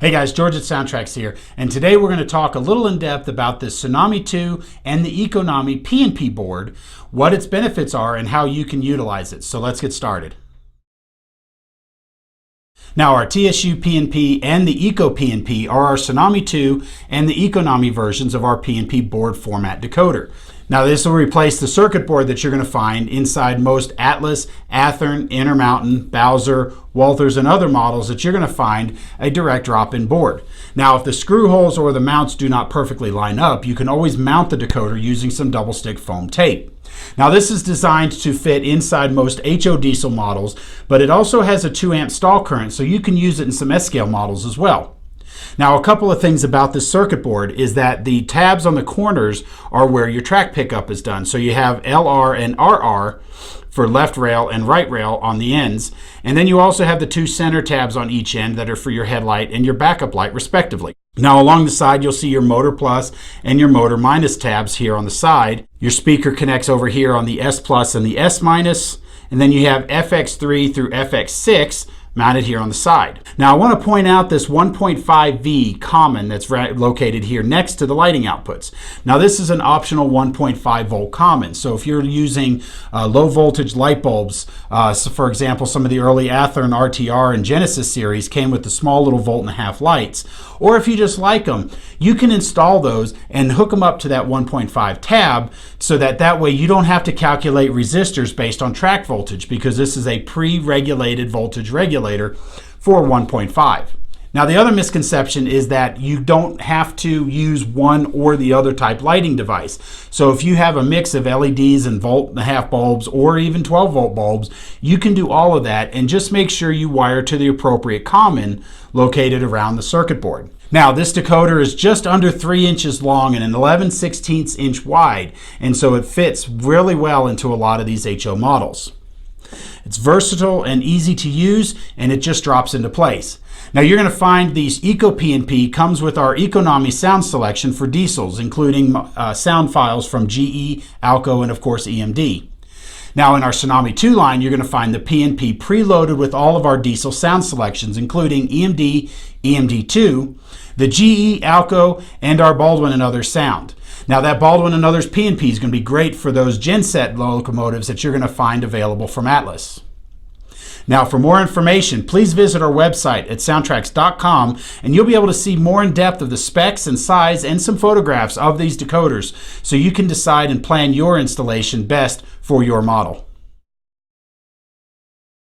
Hey guys, George at SoundTraxx here, and today we're going to talk a little in depth about the Tsunami2 and the Econami PNP board, what its benefits are, and how you can utilize it. So let's get started. Now our TSU-PNP and the ECO-PNP are our Tsunami2 and the Econami versions of our PNP board format decoder. Now this will replace the circuit board that you're going to find inside most Atlas, Athearn, InterMountain, Bowser, Walthers, and other models that you're going to find a direct drop-in board. Now if the screw holes or the mounts do not perfectly line up, you can always mount the decoder using some double stick foam tape. Now this is designed to fit inside most HO diesel models, but it also has a 2 amp stall current, so you can use it in some S-scale models as well. Now a couple of things about this circuit board is that the tabs on the corners are where your track pickup is done. So you have LR and RR for left rail and right rail on the ends, and then you also have the 2 center tabs on each end that are for your headlight and your backup light respectively. Now along the side you'll see your motor plus and your motor minus tabs here on the side. Your speaker connects over here on the S plus and the S minus, and then you have FX3 through FX6 mounted here on the side. Now I want to point out this 1.5V common that's located here next to the lighting outputs. Now this is an optional 1.5 volt common, so if you're using low voltage light bulbs, so for example some of the early Athearn RTR and Genesis series came with the small little 1.5 volt lights, or if you just like them, you can install those and hook them up to that 1.5 tab so that way you don't have to calculate resistors based on track voltage, because this is a pre-regulated voltage regulator for 1.5. Now the other misconception is that you don't have to use one or the other type lighting device. So if you have a mix of LEDs and 1.5 volt bulbs or even 12 volt bulbs, you can do all of that, and just make sure you wire to the appropriate common located around the circuit board. Now this decoder is just under 3 inches long and an 11/16 inch wide, and so it fits really well into a lot of these HO models. It's versatile and easy to use, and it just drops into place. Now you're going to find these ECO-PNP comes with our Econami sound selection for diesels, including sound files from GE, Alco, and of course EMD. Now in our Tsunami2 line, you're going to find the PNP preloaded with all of our diesel sound selections, including EMD, EMD2, the GE, Alco, and our Baldwin and Others sound. Now that Baldwin and Others PNP is going to be great for those genset locomotives that you're going to find available from Atlas. Now for more information, please visit our website at SoundTraxx.com, and you'll be able to see more in depth of the specs and size and some photographs of these decoders, so you can decide and plan your installation best for your model.